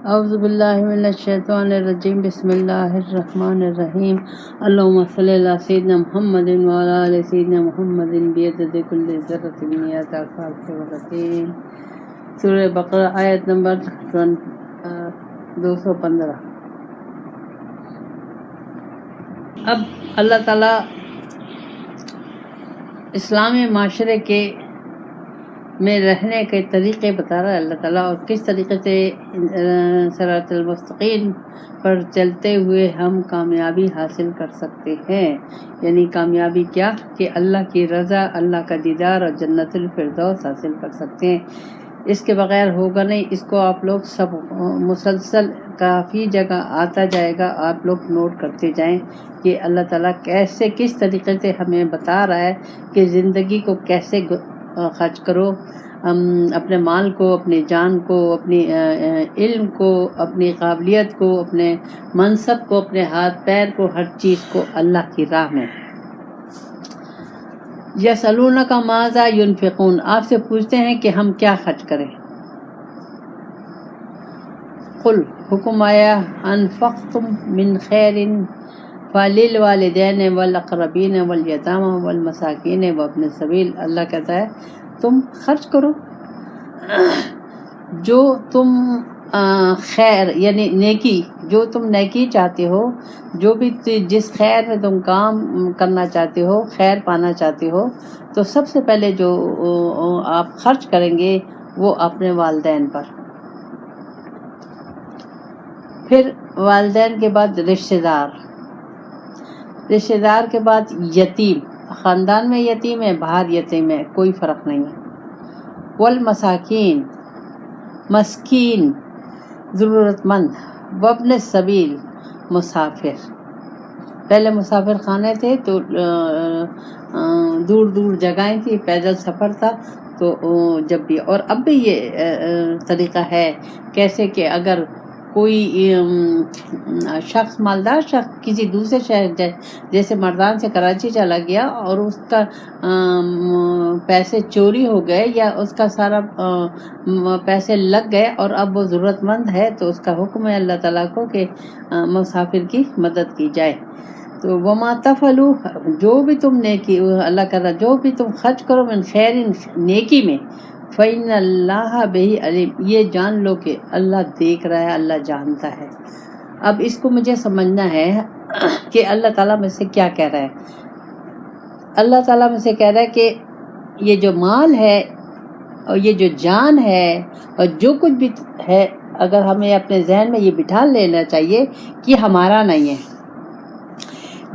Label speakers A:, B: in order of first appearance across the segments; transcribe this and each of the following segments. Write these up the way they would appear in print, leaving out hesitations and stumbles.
A: اعوذ باللہ من الشیطان الرجیم بسم اللہ الرحمن الرحیم اللہم صلی علی سیدنا محمد وعلی آل سیدنا محمد بیدد کل ذرۃ مئات الف وقتین۔ سورہ بقرہ آیت نمبر 215۔ اب اللہ تعالیٰ اسلامی معاشرے کے میں رہنے کے طریقے بتا رہا ہے اللہ تعالیٰ، اور کس طریقے سے صراط المستقیم پر چلتے ہوئے ہم کامیابی حاصل کر سکتے ہیں۔ یعنی کامیابی کیا کہ اللہ کی رضا، اللہ کا دیدار اور جنت الفردوس حاصل کر سکتے ہیں۔ اس کے بغیر ہوگا نہیں۔ اس کو آپ لوگ سب مسلسل کافی جگہ آتا جائے گا، آپ لوگ نوٹ کرتے جائیں کہ اللہ تعالیٰ کیسے کس طریقے سے ہمیں بتا رہا ہے کہ زندگی کو کیسے خرچ کرو، اپنے مال کو، اپنی جان کو، اپنی علم کو، اپنی قابلیت کو، اپنے منصب کو، اپنے ہاتھ پیر کو، ہر چیز کو اللہ کی راہ میں۔ یسألونک ماذا ینفقون، آپ سے پوچھتے ہیں کہ ہم کیا خرچ کریں۔ قل، حکم آیا، انفقتم من خیر فللوالدین والاقربین والیتامی والمساکین وابن السبیل، اللہ کہتا ہے تم خرچ کرو جو تم خیر یعنی نیکی، جو تم نیکی چاہتے ہو، جو بھی جس خیر میں تم کام کرنا چاہتے ہو، خیر پانا چاہتے ہو، تو سب سے پہلے جو آپ خرچ کریں گے وہ اپنے والدین پر، پھر والدین کے بعد رشتہ دار، رشتہ دار کے بعد یتیم، خاندان میں یتیم ہے، باہر یتیم ہے، کوئی فرق نہیں ہے، والمساکین، مسکین، ضرورت مند، وابن السبیل، مسافر۔ پہلے مسافر خانے تھے تو دور دور جگہیں تھی، پیدل سفر تھا، تو جب بھی، اور اب بھی یہ طریقہ ہے کیسے کہ اگر کوئی شخص، مالدار شخص کسی دوسرے شہر جیسے مردان سے کراچی چلا گیا اور اس کا پیسے چوری ہو گئے یا اس کا سارا پیسے لگ گئے اور اب وہ ضرورت مند ہے، تو اس کا حکم ہے اللہ تعالیٰ کو کہ مسافر کی مدد کی جائے۔ تو وما تفعلوا، جو بھی تم نیکی، اللہ کر رہا جو بھی تم خرچ کرو من خیر، نیکی میں، فإن اللہ بہ علیم، یہ جان لو کہ اللہ دیکھ رہا ہے، اللہ جانتا ہے۔ اب اس کو مجھے سمجھنا ہے کہ اللہ تعالیٰ مجھ سے کیا کہہ رہا ہے۔ اللہ تعالیٰ مجھ سے کہہ رہا ہے کہ یہ جو مال ہے اور یہ جو جان ہے اور جو کچھ بھی ہے، اگر ہمیں اپنے ذہن میں یہ بٹھا لینا چاہیے کہ ہمارا نہیں ہے۔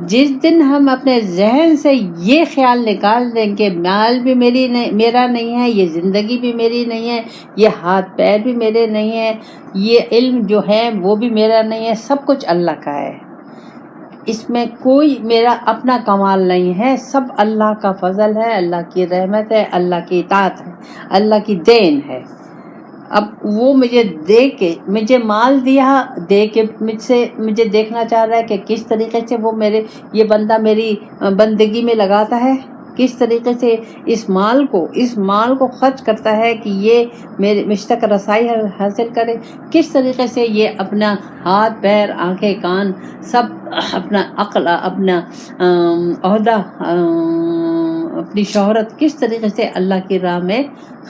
A: جس دن ہم اپنے ذہن سے یہ خیال نکال دیں کہ مال بھی میرا نہیں ہے، یہ زندگی بھی میری نہیں ہے، یہ ہاتھ پیر بھی میرے نہیں ہیں، یہ علم جو ہے وہ بھی میرا نہیں ہے، سب کچھ اللہ کا ہے، اس میں کوئی میرا اپنا کمال نہیں ہے، سب اللہ کا فضل ہے، اللہ کی رحمت ہے، اللہ کی اطاعت ہے، اللہ کی دین ہے۔ اب وہ مجھے دے کے، مجھے مال دیا دے کے مجھے دیکھنا چاہ رہا ہے کہ کس طریقے سے وہ یہ بندہ میری بندگی میں لگاتا ہے، کس طریقے سے اس مال کو خرچ کرتا ہے کہ یہ میرے مجھ تک رسائی حاصل کرے، کس طریقے سے یہ اپنا ہاتھ پیر آنکھیں کان سب، اپنا عقل، اپنا عہدہ، اپنی شہرت کس طریقے سے اللہ کی راہ میں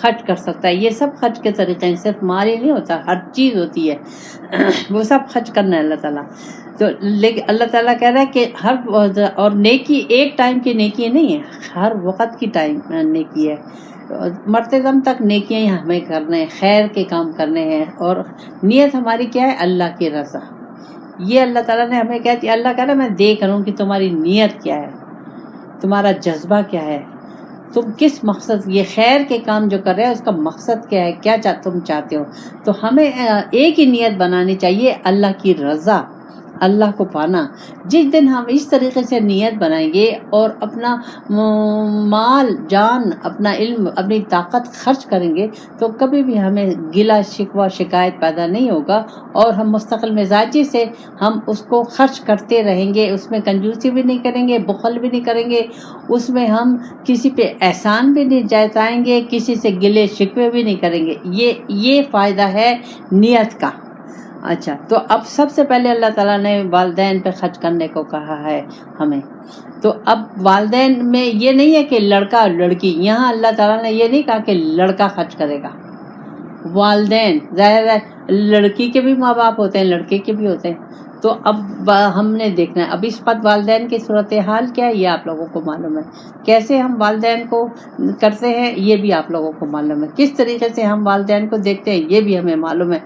A: خرچ کر سکتا ہے۔ یہ سب خرچ کے طریقے ہیں، صرف مال ہی نہیں ہوتا، ہر چیز ہوتی ہے، وہ سب خرچ کرنا ہے اللہ تعالیٰ۔ تو لیکن اللہ تعالیٰ کہہ رہا ہے کہ ہر، اور نیکی ایک ٹائم کی نیکی نہیں ہے، ہر وقت کی نیکی ہے، مرتے دم تک نیکیاں ہمیں کرنے ہیں، خیر کے کام کرنے ہیں، اور نیت ہماری کیا ہے؟ اللہ کی رضا۔ یہ اللہ تعالیٰ نے ہمیں کہا کہ اللہ کہہ رہا ہے میں دیکھ رہا ہوں کہ تمہاری نیت کیا ہے، تمہارا جذبہ کیا ہے، تم کس مقصد، یہ خیر کے کام جو کر رہے ہیں اس کا مقصد کیا ہے، کیا تم چاہتے ہو۔ تو ہمیں ایک ہی نیت بنانی چاہیے، اللہ کی رضا، اللہ کو پانا۔ جس دن ہم اس طریقے سے نیت بنائیں گے اور اپنا مال، جان، اپنا علم، اپنی طاقت خرچ کریں گے تو کبھی بھی ہمیں گلہ شکوہ شکایت پیدا نہیں ہوگا، اور ہم مستقل مزاجی سے ہم اس کو خرچ کرتے رہیں گے، اس میں کنجوسی بھی نہیں کریں گے، بخل بھی نہیں کریں گے، اس میں ہم کسی پہ احسان بھی نہیں جتائیں گے، کسی سے گلے شکوے بھی نہیں کریں گے۔ یہ فائدہ ہے نیت کا۔ اچھا، تو اب سب سے پہلے اللہ تعالیٰ نے والدین پہ خرچ کرنے کو کہا ہے ہمیں. تو اب والدین میں یہ نہیں ہے کہ لڑکا اور لڑکی، یہاں اللہ تعالیٰ نے یہ نہیں کہا کہ لڑکا خرچ کرے گا. والدین ظاہر ہے لڑکی کے بھی ماں باپ ہوتے ہیں، لڑکے کے بھی ہوتے ہیں. تو اب ہم نے دیکھنا ہے اب اس وقت والدین کی صورتحال کیا ہے، یہ آپ لوگوں کو معلوم ہے. کیسے ہم والدین کو کرتے ہیں یہ بھی آپ لوگوں کو معلوم ہے. کس طریقے سے ہم والدین کو دیکھتے ہیں یہ بھی ہمیں معلوم ہے.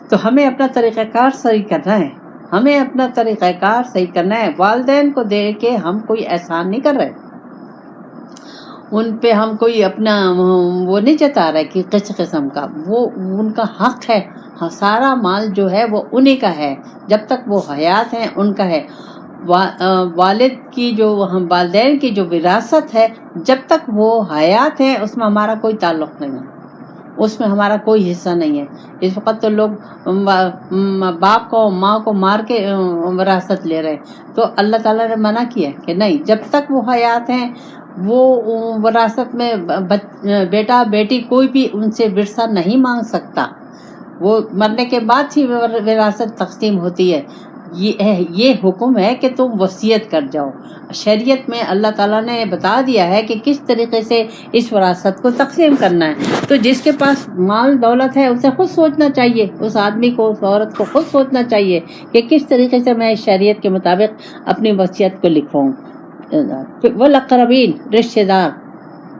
A: تو ہمیں اپنا طریقہ کار صحیح کرنا ہے، ہمیں اپنا طریقہ کار صحیح کرنا ہے. والدین کو دیکھ کے ہم کوئی احسان نہیں کر رہے، ان پہ ہم کوئی اپنا وہ نہیں جتا رہے کہ کس قسم کا، وہ ان کا حق ہے. سارا مال جو ہے وہ انہی کا ہے، جب تک وہ حیات ہیں ان کا ہے. والد کی جو والدین کی جو وراثت ہے جب تک وہ حیات ہیں اس میں ہمارا کوئی تعلق نہیں ہے، اس میں ہمارا کوئی حصہ نہیں ہے. اس وقت تو لوگ باپ کو ماں کو مار کے وراثت لے رہے ہیں. تو اللہ تعالیٰ نے منع کیا کہ نہیں، جب تک وہ حیات ہیں وہ وراثت میں بیٹا بیٹی کوئی بھی ان سے ورثہ نہیں مانگ سکتا. وہ مرنے کے بعد ہی وراثت تقسیم ہوتی ہے. یہ حکم ہے کہ تم وصیت کر جاؤ. شریعت میں اللہ تعالیٰ نے بتا دیا ہے کہ کس طریقے سے اس وراثت کو تقسیم کرنا ہے. تو جس کے پاس مال دولت ہے اسے خود سوچنا چاہیے، اس آدمی کو اس عورت کو خود سوچنا چاہیے کہ کس طریقے سے میں شریعت کے مطابق اپنی وصیت کو لکھواؤں. والاقربین،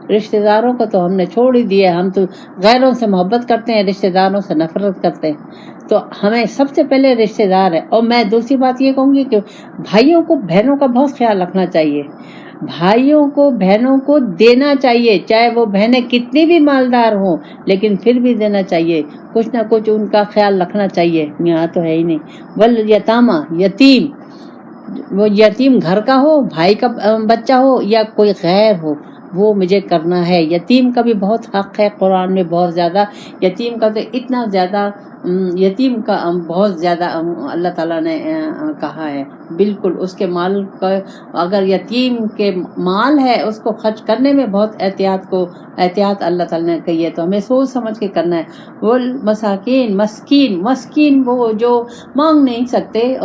A: رشتہ داروں کو تو ہم نے چھوڑ ہی دیا. ہم تو غیروں سے محبت کرتے ہیں، رشتہ داروں سے نفرت کرتے ہیں. تو ہمیں سب سے پہلے رشتہ دار ہے. اور میں دوسری بات یہ کہوں گی کہ بھائیوں کو بہنوں کا بہت خیال رکھنا چاہیے. بھائیوں کو بہنوں کو دینا چاہیے، چاہے وہ بہنیں کتنی بھی مالدار ہوں لیکن پھر بھی دینا چاہیے. کچھ نہ کچھ ان کا خیال رکھنا چاہیے. یہاں تو ہے ہی نہیں. والیتامى، یتیم، وہ یتیم گھر کا ہو، بھائی کا بچہ ہو یا کوئی غیر ہو، وہ مجھے کرنا ہے. یتیم کا بھی بہت حق ہے قرآن میں، بہت زیادہ. یتیم کا تو اتنا زیادہ، یتیم کا بہت زیادہ اللہ تعالیٰ نے کہا ہے. بالکل اس کے مال کا، اگر یتیم کے مال ہے اس کو خرچ کرنے میں بہت احتیاط اللہ تعالیٰ نے کہی ہے. تو ہمیں سوچ سمجھ کے کرنا ہے. وہ مساکین، مسکین وہ جو مانگ نہیں سکتے،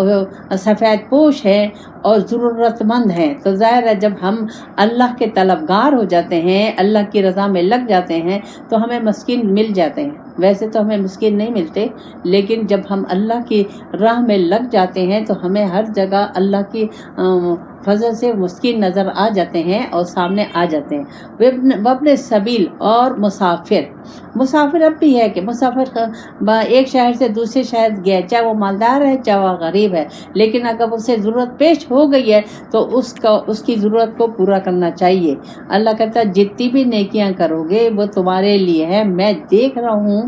A: سفید پوش ہیں اور ضرورت مند ہیں. تو ظاہر ہے جب ہم اللہ کے طلبگار ہو جاتے ہیں، اللہ کی رضا میں لگ جاتے ہیں تو ہمیں مسکین مل جاتے ہیں. ویسے تو ہمیں مسکین نہیں ملتے، لیکن جب ہم اللہ کی راہ میں لگ جاتے ہیں تو ہمیں ہر جگہ اللہ کی فضل سے مسکین نظر آ جاتے ہیں اور سامنے آ جاتے ہیں. وابن سبیل، اور مسافر اب بھی ہے کہ مسافر ایک شہر سے دوسرے شہر گیا، چاہے وہ مالدار ہے چاہے وہ غریب ہے، لیکن اگر اسے ضرورت پیش ہو گئی ہے تو اس کی ضرورت کو پورا کرنا چاہیے. اللہ کہتا ہے جتنی بھی نیکیاں کرو گے وہ تمہارے لیے ہے، میں دیکھ رہا ہوں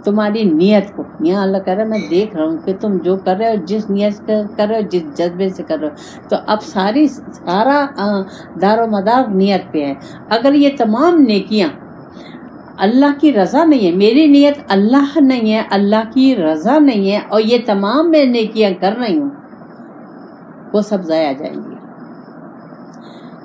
A: تمہاری نیت کو. یہاں اللہ کہہ رہا ہے میں دیکھ رہا ہوں کہ تم جو کر رہے ہو، جس نیت سے کر رہے ہو، جس جذبے سے کر رہے ہو. تو اب سارا دار و مدار نیت پہ ہے. اگر یہ تمام نیکیاں اللہ کی رضا نہیں ہے، میری نیت اللہ نہیں ہے، اللہ کی رضا نہیں ہے، اور یہ تمام میں نیکیاں کر رہی ہوں، وہ سب ضائع جائیں گی.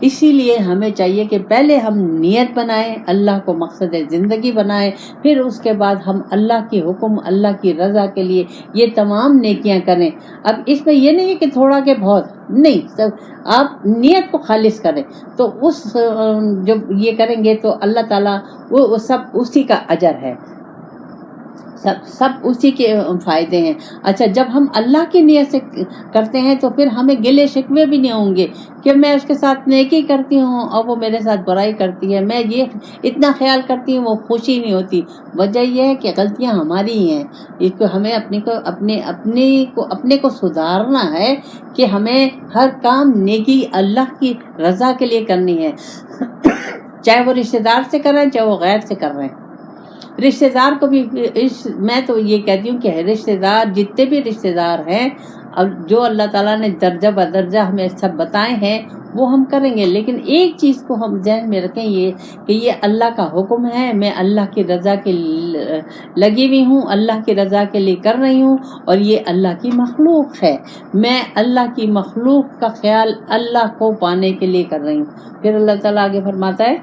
A: اسی لیے ہمیں چاہیے کہ پہلے ہم نیت بنائیں، اللہ کو مقصد زندگی بنائیں، پھر اس کے بعد ہم اللہ کی حکم، اللہ کی رضا کے لیے یہ تمام نیکیاں کریں. اب اس میں یہ نہیں ہے کہ تھوڑا کہ بہت نہیں، آپ نیت کو خالص کریں تو اس جب یہ کریں گے تو اللہ تعالیٰ وہ سب اسی کا اجر ہے، سب اسی کے فائدے ہیں. اچھا، جب ہم اللہ کی نیت سے کرتے ہیں تو پھر ہمیں گلے شکوے بھی نہیں ہوں گے کہ میں اس کے ساتھ نیکی کرتی ہوں اور وہ میرے ساتھ برائی کرتی ہے، میں یہ اتنا خیال کرتی ہوں، وہ خوشی نہیں ہوتی. وجہ یہ ہے کہ غلطیاں ہماری ہی ہیں. اس کو ہمیں اپنے کو سدھارنا ہے کہ ہمیں ہر کام نیکی اللہ کی رضا کے لیے کرنی ہے، چاہے وہ رشتہ دار سے کر رہے ہیں چاہے وہ غیر سے کر رہے ہیں. رشتہ دار کو بھی میں تو یہ کہتی ہوں کہ رشتہ دار جتنے بھی رشتہ دار ہیں، اب جو اللہ تعالیٰ نے درجہ بدرجہ ہمیں سب بتائے ہیں وہ ہم کریں گے. لیکن ایک چیز کو ہم ذہن میں رکھیں، یہ کہ یہ اللہ کا حکم ہے، میں اللہ کی رضا کے لگی ہوئی ہوں، اللہ کی رضا کے لیے کر رہی ہوں، اور یہ اللہ کی مخلوق ہے، میں اللہ کی مخلوق کا خیال اللہ کو پانے کے لیے کر رہی ہوں. پھر اللہ تعالیٰ آگے فرماتا ہے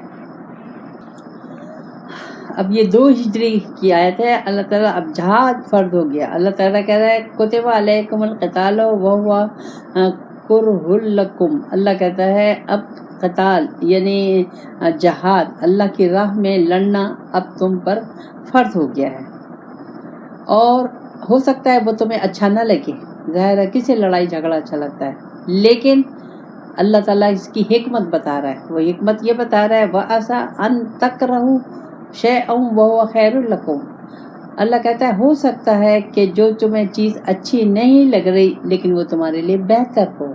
A: اب یہ 2 ہجری کی آیت ہے. اللہ تعالیٰ اب جہاد فرض ہو گیا. اللہ تعالیٰ کہہ رہا ہے کتب علیکم القتال وہو کرہ لکم. اللہ کہتا ہے اب قتال یعنی جہاد اللہ کی راہ میں لڑنا اب تم پر فرض ہو گیا ہے. اور ہو سکتا ہے وہ تمہیں اچھا نہ لگے، ظاہر ہے کسی لڑائی جھگڑا اچھا لگتا ہے، لیکن اللہ تعالیٰ اس کی حکمت بتا رہا ہے. وہ حکمت یہ بتا رہا ہے وَعَسَىٰ أَن تَكْرَهُوا شَيْئًا وَهُوَ خَيْرٌ لَكُمْ. اللہ کہتا ہے ہو سکتا ہے کہ جو تمہیں چیز اچھی نہیں لگ رہی لیکن وہ تمہارے لیے بہتر ہو.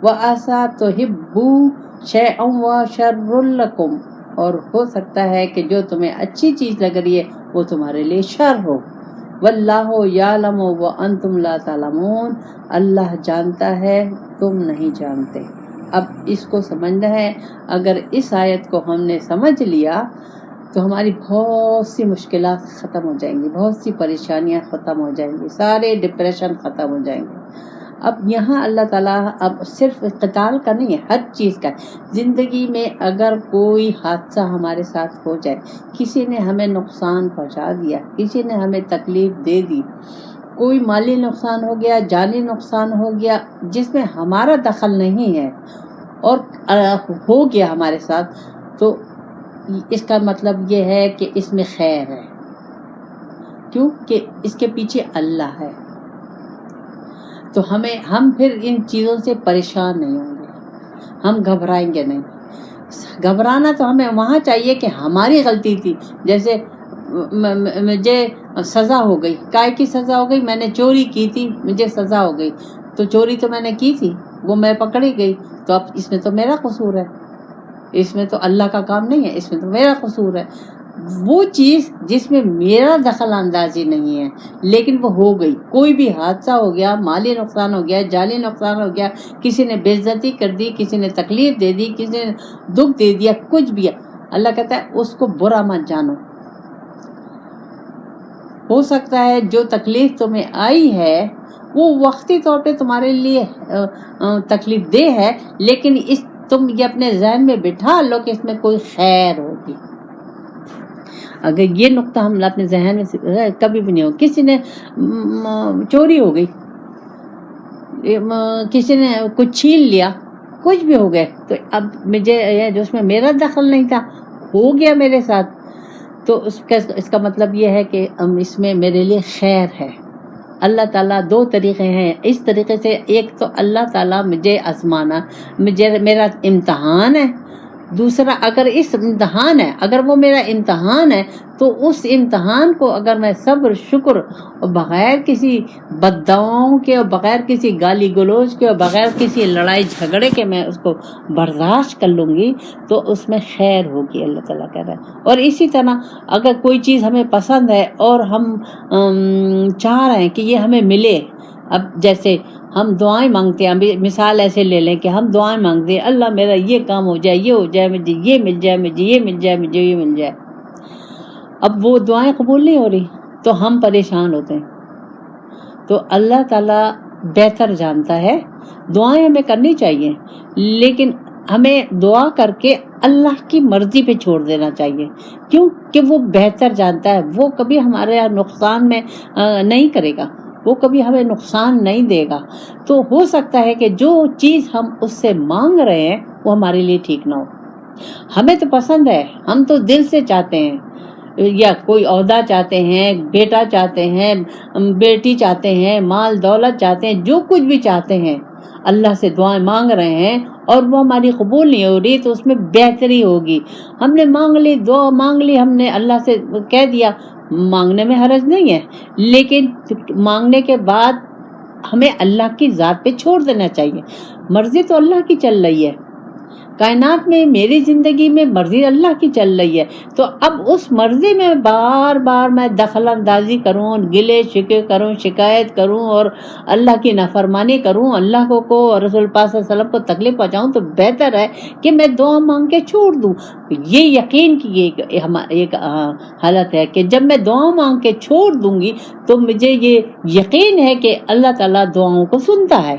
A: وَعَسَىٰ تُحِبُّوا شَيْئًا وَهُوَ شَرٌّ لَكُمْ. اور ہو سکتا ہے کہ جو تمہیں اچھی چیز لگ رہی ہے وہ تمہارے لیے شر ہو. وَاللَّهُ يَعْلَمُ وَأَنْتُمْ لَا تَعْلَمُونَ. اللہ جانتا ہے تم نہیں جانتے. اب اس کو سمجھنا ہے. اگر اس آیت کو ہم نے سمجھ لیا تو ہماری بہت سی مشکلات ختم ہو جائیں گی، بہت سی پریشانیاں ختم ہو جائیں گی، سارے ڈپریشن ختم ہو جائیں گے. اب یہاں اللہ تعالیٰ اب صرف قتال کا نہیں ہے، ہر چیز کا. زندگی میں اگر کوئی حادثہ ہمارے ساتھ ہو جائے، کسی نے ہمیں نقصان پہنچا دیا، کسی نے ہمیں تکلیف دے دی، کوئی مالی نقصان ہو گیا، جانی نقصان ہو گیا جس میں ہمارا دخل نہیں ہے اور ہو گیا ہمارے ساتھ، تو اس کا مطلب یہ ہے کہ اس میں خیر ہے. کیوں کہ اس کے پیچھے اللہ ہے. تو ہم پھر ان چیزوں سے پریشان نہیں ہوں گے، ہم گھبرائیں گے نہیں. گھبرانا تو ہمیں وہاں چاہیے کہ ہماری غلطی تھی. جیسے مجھے سزا ہو گئی، کائے کی سزا ہو گئی؟ میں نے چوری کی تھی، مجھے سزا ہو گئی. تو چوری تو میں نے کی تھی، وہ میں پکڑی گئی، تو اب اس میں تو میرا قصور ہے، اس میں تو اللہ کا کام نہیں ہے، اس میں تو میرا قصور ہے. وہ چیز جس میں میرا دخل اندازی نہیں ہے لیکن وہ ہو گئی، کوئی بھی حادثہ ہو گیا، مالی نقصان ہو گیا، جانی نقصان ہو گیا، کسی نے بے عزتی کر دی، کسی نے تکلیف دے دی، کسی نے دکھ دے دیا، کچھ بھی ہے، اللہ کہتا ہے اس کو برا مت جانو. ہو سکتا ہے جو تکلیف تمہیں آئی ہے وہ وقتی طور پہ تمہارے لیے تکلیف دہ ہے، لیکن تم یہ اپنے ذہن میں بٹھا لو کہ اس میں کوئی خیر ہوگی. اگر یہ نقطہ ہم اپنے ذہن میں کبھی بھی نہیں ہو، کسی نے چوری ہو گئی، کسی نے کچھ چھین لیا، کچھ بھی ہو گئے، تو اب مجھے جو اس میں میرا دخل نہیں تھا، ہو گیا میرے ساتھ، تو اس کا مطلب یہ ہے کہ اس میں میرے لیے خیر ہے. اللہ تعالیٰ 2 طریقے ہیں اس طریقے سے. ایک تو اللہ تعالیٰ مجھے آزمانا، میرا امتحان ہے. دوسرا اگر اس امتحان ہے، اگر وہ میرا امتحان ہے تو اس امتحان کو اگر میں صبر شکر اور بغیر کسی بد دعاؤں کے اور بغیر کسی گالی گلوچ کے اور بغیر کسی لڑائی جھگڑے کے میں اس کو برداشت کر لوں گی تو اس میں خیر ہوگی. اللہ تعالیٰ کہہ رہا ہے. اور اسی طرح اگر کوئی چیز ہمیں پسند ہے اور ہم چاہ رہے ہیں کہ یہ ہمیں ملے، اب جیسے ہم دعائیں مانگتے ہیں، ابھی مثال ایسے لے لیں کہ ہم دعائیں مانگتے ہیں اللہ میرا یہ کام ہو جائے، یہ ہو جائے، مجھے یہ مل جائے، مجھے یہ مل جائے، مجھے یہ مل جائے. اب وہ دعائیں قبول نہیں ہو رہی تو ہم پریشان ہوتے ہیں. تو اللہ تعالیٰ بہتر جانتا ہے. دعائیں ہمیں کرنی چاہیے لیکن ہمیں دعا کر کے اللہ کی مرضی پہ چھوڑ دینا چاہیے. کیوں کہ وہ بہتر جانتا ہے، وہ کبھی ہمارے نقصان میں نہیں کرے گا، وہ کبھی ہمیں نقصان نہیں دے گا. تو ہو سکتا ہے کہ جو چیز ہم اس سے مانگ رہے ہیں وہ ہمارے لیے ٹھیک نہ ہو. ہمیں تو پسند ہے، ہم تو دل سے چاہتے ہیں، یا کوئی عہدہ چاہتے ہیں، بیٹا چاہتے ہیں، بیٹی چاہتے ہیں، مال دولت چاہتے ہیں، جو کچھ بھی چاہتے ہیں، اللہ سے دعائیں مانگ رہے ہیں اور وہ ہماری قبول نہیں ہو رہی تو اس میں بہتری ہوگی. ہم نے مانگ لی، دعا مانگ لی، ہم نے اللہ سے کہہ دیا، مانگنے میں حرج نہیں ہے، لیکن مانگنے کے بعد ہمیں اللہ کی ذات پہ چھوڑ دینا چاہیے. مرضی تو اللہ کی چل رہی ہے، کائنات میں میری زندگی میں مرضی اللہ کی چل رہی ہے، تو اب اس مرضی میں بار بار میں دخل اندازی کروں، گلے شکوے کروں، شکایت کروں اور اللہ کی نافرمانی کروں، اللہ کو اور رسول پاک صلی اللہ علیہ وسلم کو تکلیف پہنچاؤں، تو بہتر ہے کہ میں دعا مانگ کے چھوڑ دوں. یہ یقین کی ایک حالت ہے کہ جب میں دعا مانگ کے چھوڑ دوں گی تو مجھے یہ یقین ہے کہ اللہ تعالیٰ دعاؤں کو سنتا ہے.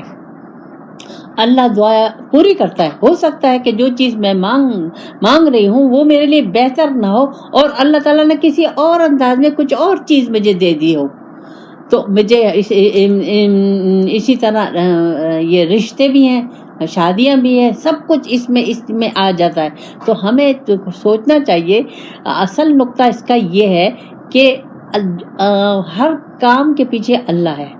A: اللہ دعا پوری کرتا ہے. ہو سکتا ہے کہ جو چیز میں مانگ رہی ہوں وہ میرے لیے بہتر نہ ہو اور اللہ تعالیٰ نے کسی اور انداز میں کچھ اور چیز مجھے دے دی ہو. تو مجھے اسی طرح یہ رشتے بھی ہیں, شادیاں بھی ہیں, سب کچھ اس میں آ جاتا ہے. تو ہمیں سوچنا چاہیے, اصل نقطہ اس کا یہ ہے کہ ہر کام کے پیچھے اللہ ہے.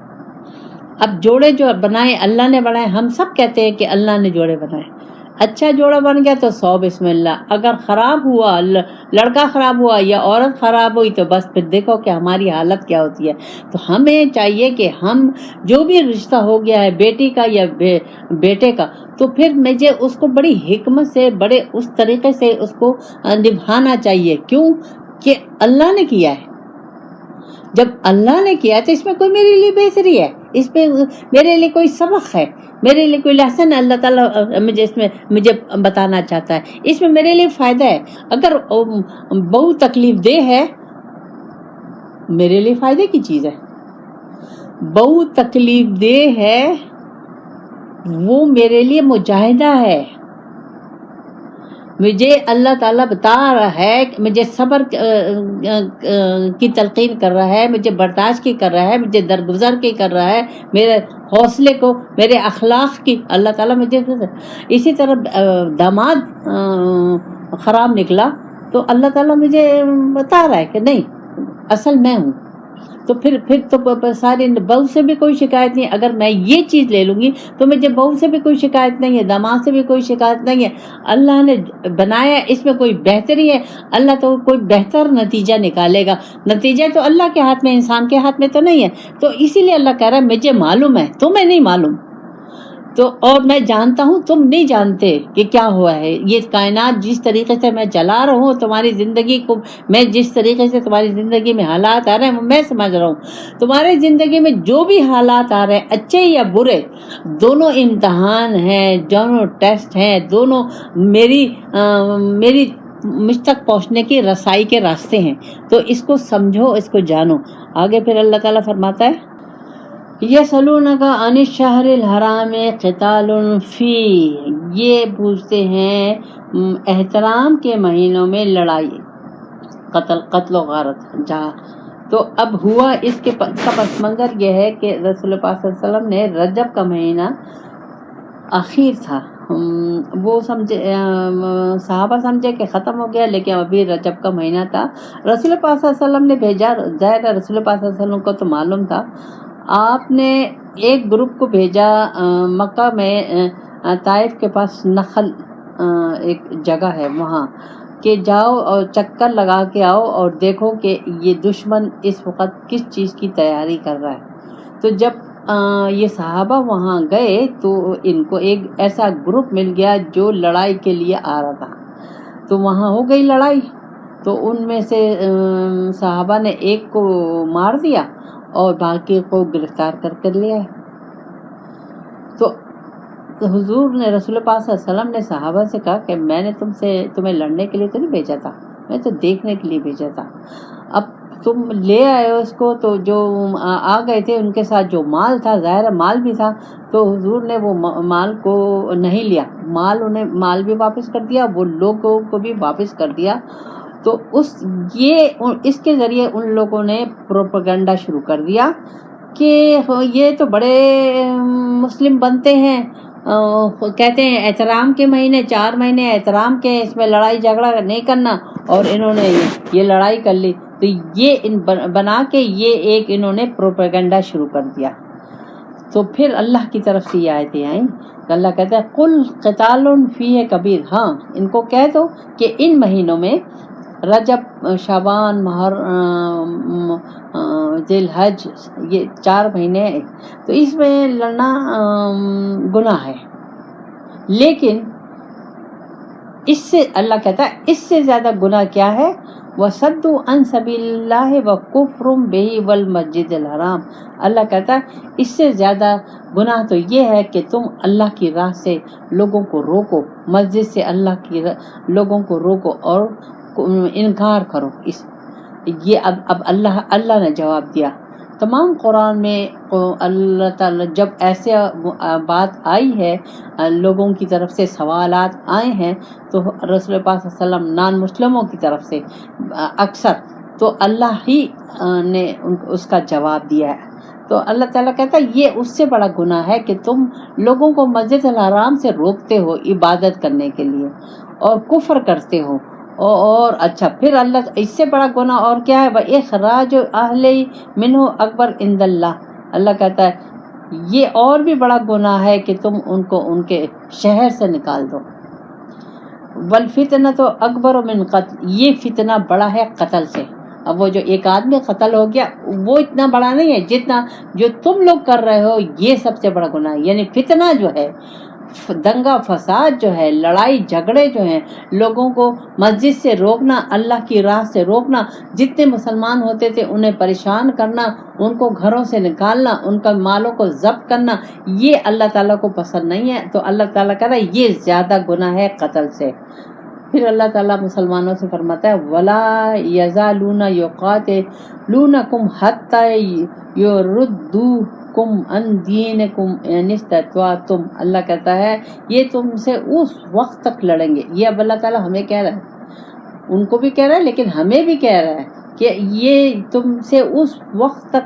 A: اب جوڑے جو بنائے اللہ نے بنائے, ہم سب کہتے ہیں کہ اللہ نے جوڑے بنائے. اچھا جوڑا بن گیا تو 100 بسم اللہ. اگر خراب ہوا, لڑکا خراب ہوا یا عورت خراب ہوئی, تو بس پھر دیکھو کہ ہماری حالت کیا ہوتی ہے. تو ہمیں چاہیے کہ ہم جو بھی رشتہ ہو گیا ہے بیٹی کا یا بیٹے کا, تو پھر مجھے اس کو بڑی حکمت سے, بڑے اس طریقے سے اس کو نبھانا چاہیے. کیوں کہ اللہ نے کیا ہے. جب اللہ نے کیا تو اس میں کوئی میرے لیے بہتری ہے, اس میں میرے لیے کوئی سبق ہے, میرے لیے کوئی لیسن ہے. اللہ تعالیٰ مجھے بتانا چاہتا ہے, اس میں میرے لیے فائدہ ہے. اگر بہت تکلیف دہ ہے, میرے لیے فائدے کی چیز ہے. بہت تکلیف دہ ہے, وہ میرے لیے مجاہدہ ہے. مجھے اللہ تعالیٰ بتا رہا ہے, مجھے صبر کی تلقین کر رہا ہے, مجھے برداشت کی کر رہا ہے, مجھے درگزر کی کر رہا ہے, میرے حوصلے کو, میرے اخلاق کی. اللہ تعالیٰ مجھے اسی طرح داماد خراب نکلا تو اللہ تعالیٰ مجھے بتا رہا ہے کہ نہیں, اصل میں ہوں. تو پھر تو سارے بہو سے بھی کوئی شکایت نہیں. اگر میں یہ چیز لے لوں گی تو مجھے بہو سے بھی کوئی شکایت نہیں ہے, داماد سے بھی کوئی شکایت نہیں ہے. اللہ نے بنایا, اس میں کوئی بہتری ہے, اللہ تو کوئی بہتر نتیجہ نکالے گا. نتیجہ تو اللہ کے ہاتھ میں, انسان کے ہاتھ میں تو نہیں ہے. تو اسی لیے اللہ کہہ رہا ہے مجھے معلوم ہے, تمہیں نہیں معلوم. تو اور میں جانتا ہوں, تم نہیں جانتے کہ کیا ہوا ہے. یہ کائنات جس طریقے سے میں چلا رہا ہوں, تمہاری زندگی کو میں جس طریقے سے تمہاری زندگی میں حالات آ رہے ہیں میں سمجھ رہا ہوں. تمہاری زندگی میں جو بھی حالات آ رہے ہیں, اچھے یا برے, دونوں امتحان ہیں, دونوں ٹیسٹ ہیں, دونوں میری مجھ تک پہنچنے کی رسائی کے راستے ہیں. تو اس کو سمجھو, اس کو جانو. آگے پھر اللہ تعالیٰ فرماتا ہے, یسألونک عن الشہر الحرام قتال فیہ, یہ پوچھتے ہیں احترام کے مہینوں میں لڑائی, قتل و غارت جہاں. تو اب ہوا اس کا پس منظر یہ ہے کہ رسول پاک صلی اللہ علیہ وسلم نے رجب کا مہینہ اخیر تھا, وہ سمجھے, صحابہ سمجھے کہ ختم ہو گیا, لیکن ابھی رجب کا مہینہ تھا. رسول پاک صلی اللہ علیہ وسلم نے بھیجا, ظاہر رسول پاک صلی اللہ علیہ وسلم کو تو معلوم تھا. آپ نے ایک گروپ کو بھیجا مکہ میں, طائف کے پاس نخل ایک جگہ ہے وہاں, کہ جاؤ اور چکر لگا کے آؤ اور دیکھو کہ یہ دشمن اس وقت کس چیز کی تیاری کر رہا ہے. تو جب یہ صحابہ وہاں گئے تو ان کو ایک ایسا گروپ مل گیا جو لڑائی کے لیے آ رہا تھا. تو وہاں ہو گئی لڑائی. تو ان میں سے صحابہ نے ایک کو مار دیا اور باقی کو گرفتار کر لیا. تو حضور نے, رسول پاک صلی اللہ علیہ وسلم نے صحابہ سے کہا کہ میں نے تمہیں لڑنے کے لیے تو نہیں بھیجا تھا, میں تو دیکھنے کے لیے بھیجا تھا. اب تم لے آئے ہو اس کو. تو جو آ گئے تھے ان کے ساتھ جو مال تھا, ظاہر مال بھی تھا, تو حضور نے وہ مال کو نہیں لیا, مال بھی واپس کر دیا, وہ لوگوں کو بھی واپس کر دیا. تو اس کے ذریعے ان لوگوں نے پروپیگنڈا شروع کر دیا کہ یہ تو بڑے مسلم بنتے ہیں, کہتے ہیں احترام کے مہینے, 4 مہینے احترام کے, اس میں لڑائی جھگڑا نہیں کرنا, اور انہوں نے یہ لڑائی کر لی. تو یہ بنا کے یہ ایک انہوں نے پروپیگنڈا شروع کر دیا. تو پھر اللہ کی طرف سے یہ آیتیں آئیں. اللہ کہتا ہے قل قتال فیہ کبیر, ہاں ان کو کہہ دو کہ ان مہینوں میں رجب, شعبان, ذی الحج, یہ 4 مہینے ہیں, تو اس میں لڑنا گناہ ہے. لیکن اس سے اللہ کہتا ہے اس سے زیادہ گناہ کیا ہے, وَصَدُّوا عَن سَبِيلِ اللَّهِ وَكُفْرٌ بِهِ وَالْمَسْجِدِ الْحَرَامِ. اللہ کہتا ہے اس سے زیادہ گناہ تو یہ ہے کہ تم اللہ کی راہ سے لوگوں کو روکو, مسجد سے اللہ کی لوگوں کو روکو اور انکار کرو. یہ اب اللہ نے جواب دیا تمام قرآن میں اللہ تعالیٰ جب ایسے بات آئی ہے، لوگوں کی طرف سے سوالات آئے ہیں، تو رسول پاک صلی اللہ علیہ وسلم نان مسلموں کی طرف سے اکثر تو اللہ ہی نے اس کا جواب دیا ہے۔ تو اللہ تعالیٰ کہتا ہے یہ اس سے بڑا گناہ ہے کہ تم لوگوں کو مسجد الحرام سے روکتے ہو عبادت کرنے کے لیے اور کفر کرتے ہو، اور اچھا پھر اللہ اس سے بڑا گناہ اور کیا ہے؟ اخراج اہل منہ اکبر عند اللہ، اللہ کہتا ہے یہ اور بھی بڑا گناہ ہے کہ تم ان کو ان کے شہر سے نکال دو۔ والفتنہ تو اکبر من قتل، یہ فتنہ بڑا ہے قتل سے۔ اب وہ جو ایک آدمی قتل ہو گیا وہ اتنا بڑا نہیں ہے جتنا جو تم لوگ کر رہے ہو، یہ سب سے بڑا گناہ ہے۔ یعنی فتنہ جو ہے، دنگا فساد جو ہے، لڑائی جھگڑے جو ہیں، لوگوں کو مسجد سے روکنا، اللہ کی راہ سے روکنا، جتنے مسلمان ہوتے تھے انہیں پریشان کرنا، ان کو گھروں سے نکالنا، ان کا مالوں کو ضبط کرنا، یہ اللہ تعالیٰ کو پسند نہیں ہے۔ تو اللہ تعالیٰ کہہ رہا ہے یہ زیادہ گناہ ہے قتل سے۔ پھر اللہ تعالیٰ مسلمانوں سے فرماتا ہے وَلَا يَزَالُونَ يُقَاتِلُونَكُمْ حَتَّى يُرُدُّوكُمْ عَنْ دِينِكُمْ إِنِ اسْتَطَعْتُمْ، اللہ کہتا ہے یہ تم سے اس وقت تک لڑیں گے۔ یہ اب اللہ تعالیٰ ہمیں کہہ رہا ہے، ان کو بھی کہہ رہا ہے لیکن ہمیں بھی کہہ رہا ہے کہ یہ تم سے اس وقت تک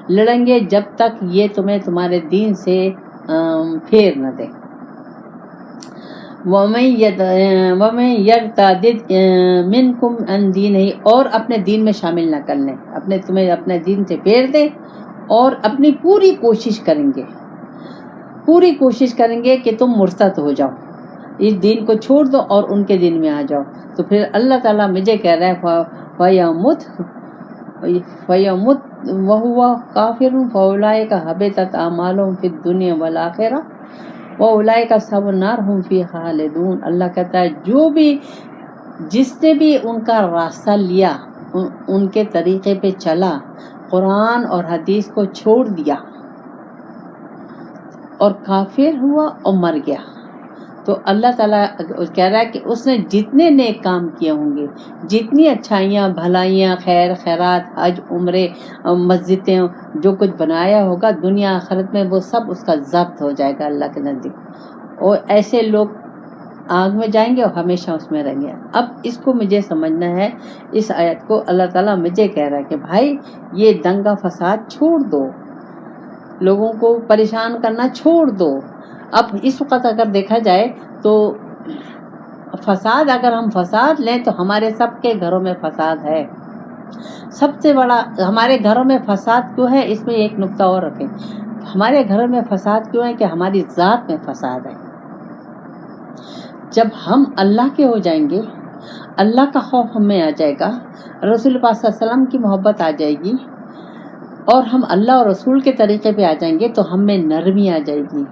A: لڑیں گے جب تک یہ تمہیں تمہارے دین سے پھیر نہ دیں۔ وَمَن يَرْتَدِدْ مِنْكُمْ عَنْ دِينِهِ، اور اپنے دین میں شامل نہ کر لیں، تمہیں اپنے دین سے پھیر دیں، اور اپنی پوری کوشش کریں گے کہ تم مرتد ہو جاؤ، اس دین کو چھوڑ دو اور ان کے دین میں آ جاؤ۔ تو پھر اللہ تعالیٰ مجھے کہہ رہا ہے فَيَمُتْ وَهُوَ كَافِرٌ فَأُولَٰئِكَ حَبِطَتْ أَعْمَالُهُمْ فِي الدُّنْيَا وَالْآخِرَةِ وَأُولَٰئِكَ أَصْحَابُ النَّارِ هُمْ فِيهَا خَالِدُونَ۔ اللہ کہتا ہے جس نے بھی ان کا راستہ لیا، ان کے طریقے پہ چلا، قرآن اور حدیث کو چھوڑ دیا اور کافر ہوا اور مر گیا، تو اللہ تعالیٰ کہہ رہا ہے کہ اس نے جتنے نیک کام کیے ہوں گے، جتنی اچھائیاں بھلائیاں خیر خیرات حج عمرے مسجدیں جو کچھ بنایا ہوگا دنیا آخرت میں، وہ سب اس کا ضبط ہو جائے گا اللہ کے نزدیک، اور ایسے لوگ آگ میں جائیں گے اور ہمیشہ اس میں رہیں گے۔ اب اس کو مجھے سمجھنا ہے، اس آیت کو اللہ تعالیٰ مجھے کہہ رہا ہے کہ بھائی یہ دنگا فساد چھوڑ دو، لوگوں کو پریشان کرنا چھوڑ دو۔ اب اس وقت اگر دیکھا جائے تو فساد، اگر ہم فساد لیں تو ہمارے سب کے گھروں میں فساد ہے۔ سب سے بڑا ہمارے گھروں میں فساد کیوں ہے، اس میں ایک نقطہ اور رکھیں، ہمارے گھروں میں فساد کیوں ہے کہ ہماری ذات میں فساد ہے۔ جب ہم اللہ کے ہو جائیں گے، اللہ کا خوف ہم میں آ جائے گا، رسول پاک صلی اللہ علیہ وسلم کی محبت آ جائے گی، اور ہم اللہ اور رسول کے طریقے پہ آ جائیں گے، تو ہم میں نرمی آ جائے گی،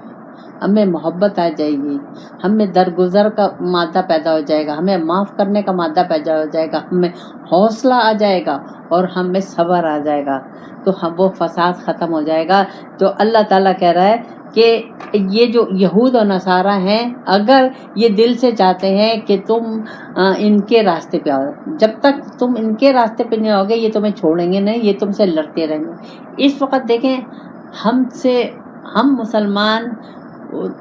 A: ہمیں محبت آ جائے گی، ہمیں درگزر کا مادہ پیدا ہو جائے گا، ہمیں معاف کرنے کا مادہ پیدا ہو جائے گا، ہمیں حوصلہ آ جائے گا، اور ہم میں صبر آ جائے گا، تو وہ فساد ختم ہو جائے گا۔ تو اللہ تعالیٰ کہہ رہا ہے کہ یہ جو یہود و نصارہ ہیں، اگر یہ دل سے چاہتے ہیں کہ تم ان کے راستے پہ آؤ، جب تک تم ان کے راستے پہ نہیں آؤ گے یہ تمہیں چھوڑیں گے نہیں، یہ تم سے لڑتے رہیں گے۔ اس وقت دیکھیں ہم مسلمان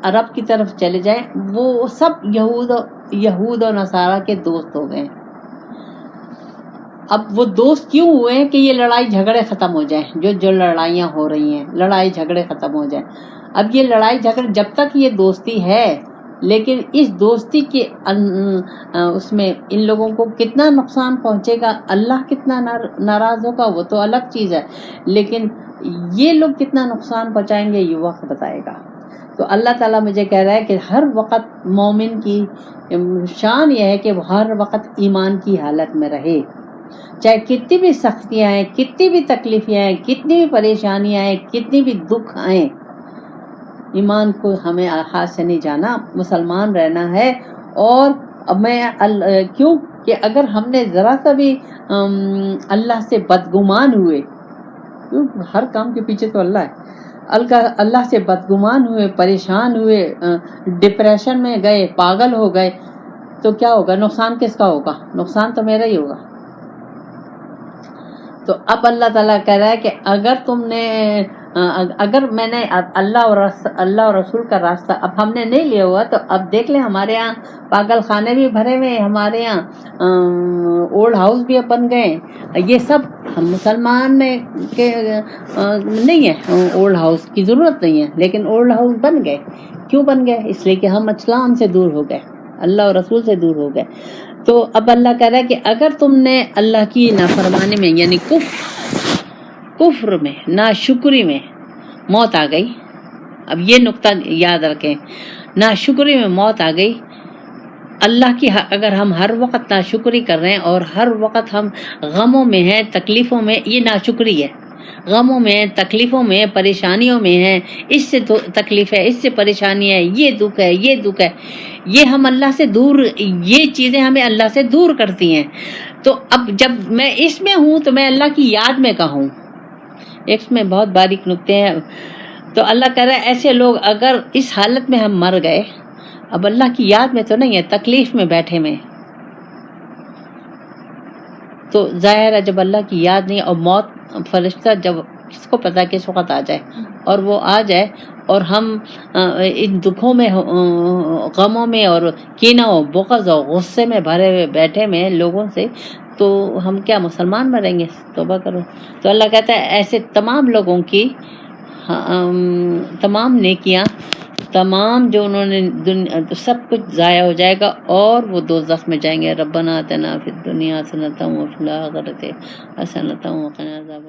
A: عرب کی طرف چلے جائیں، وہ سب یہود و نصارہ کے دوست ہو گئے۔ اب وہ دوست کیوں ہوئے ہیں کہ یہ لڑائی جھگڑے ختم ہو جائیں، جو لڑائیاں ہو رہی ہیں، لڑائی جھگڑے ختم ہو جائیں۔ اب یہ لڑائی جھگڑے جب تک یہ دوستی ہے، لیکن اس دوستی کے اس میں ان لوگوں کو کتنا نقصان پہنچے گا، اللہ کتنا ناراض ہوگا، وہ تو الگ چیز ہے، لیکن یہ لوگ کتنا نقصان پہنچائیں گے یہ وقت بتائے گا۔ تو اللہ تعالیٰ مجھے کہہ رہا ہے کہ ہر وقت مومن کی شان یہ ہے کہ وہ ہر وقت ایمان کی حالت میں رہے، چاہے کتنی بھی سختیاں آئیں، کتنی بھی تکلیفیں آئیں، کتنی بھی پریشانیاں آئیں، کتنی بھی دکھ آئیں، ایمان کو ہمیں ہاتھ سے نہیں جانا، مسلمان رہنا ہے۔ اور کیوں کہ اگر ہم نے ذرا سا بھی اللہ سے بدگمان ہوئے، ہر کام کے پیچھے تو اللہ ہے، اللہ سے بدگمان ہوئے، پریشان ہوئے، ڈپریشن میں گئے، پاگل ہو گئے، تو کیا ہوگا؟ نقصان کس کا ہوگا؟ نقصان تو میرا ہی ہوگا۔ تو اب اللہ تعالیٰ کہہ رہا ہے کہ اگر میں نے اللہ اور رسول کا راستہ اب ہم نے نہیں لیا ہوا تو اب دیکھ لیں ہمارے یہاں پاگل خانے بھی بھرے ہوئے ہیں، ہمارے یہاں اولڈ ہاؤس بھی اب بن گئے ہیں۔ یہ سب ہم مسلمان میں نہیں ہے، اولڈ ہاؤس کی ضرورت نہیں ہے، لیکن اولڈ ہاؤس بن گئے۔ کیوں بن گئے؟ اس لیے کہ ہم اسلام سے دور ہو گئے، اللہ اور رسول سے دور ہو گئے۔ تو اب اللہ کہہ رہا ہے کہ اگر تم نے اللہ کی نافرمانی میں یعنی کفر میں، ناشکری میں موت آ گئی، اب یہ نقطہ یاد رکھیں، ناشکری میں موت آ گئی، اللہ کی اگر ہم ہر وقت ناشکری کر رہے ہیں اور ہر وقت ہم غموں میں ہیں، تکلیفوں میں، یہ ناشکری ہے۔ غموں میں، تکلیفوں میں، پریشانیوں میں ہیں، اس سے تکلیف ہے، اس سے پریشانی ہے، یہ دکھ ہے، یہ دکھ ہے، یہ ہم اللہ سے دور، یہ چیزیں ہمیں اللہ سے دور کرتی ہیں۔ تو اب جب میں اس میں ہوں تو میں اللہ کی یاد میں کہوں، اس میں بہت باریک نکتے ہیں۔ تو اللہ کہہ رہا ہے ایسے لوگ اگر اس حالت میں ہم مر گئے، اب اللہ کی یاد میں تو نہیں ہے، تکلیف میں بیٹھے میں، تو ظاہر ہے جب اللہ کی یاد نہیں، اور موت فرشتہ جب کس کو پتا کس وقت آ جائے، اور وہ آ جائے اور ہم ان دکھوں میں، غموں میں اور کینہ و بغض اور غصے میں بھرے ہوئے بیٹھے میں لوگوں سے، تو ہم کیا مسلمان مریں گے؟ توبہ کرو۔ تو اللہ کہتا ہے ایسے تمام لوگوں کی تمام نیکیاں، تمام جو انہوں نے سب کچھ ضائع ہو جائے گا اور وہ دوزخ میں جائیں گے۔ ربنا آتنا فی الدنیا حسنۃ وفی الآخرۃ حسنۃ وقنا عذاب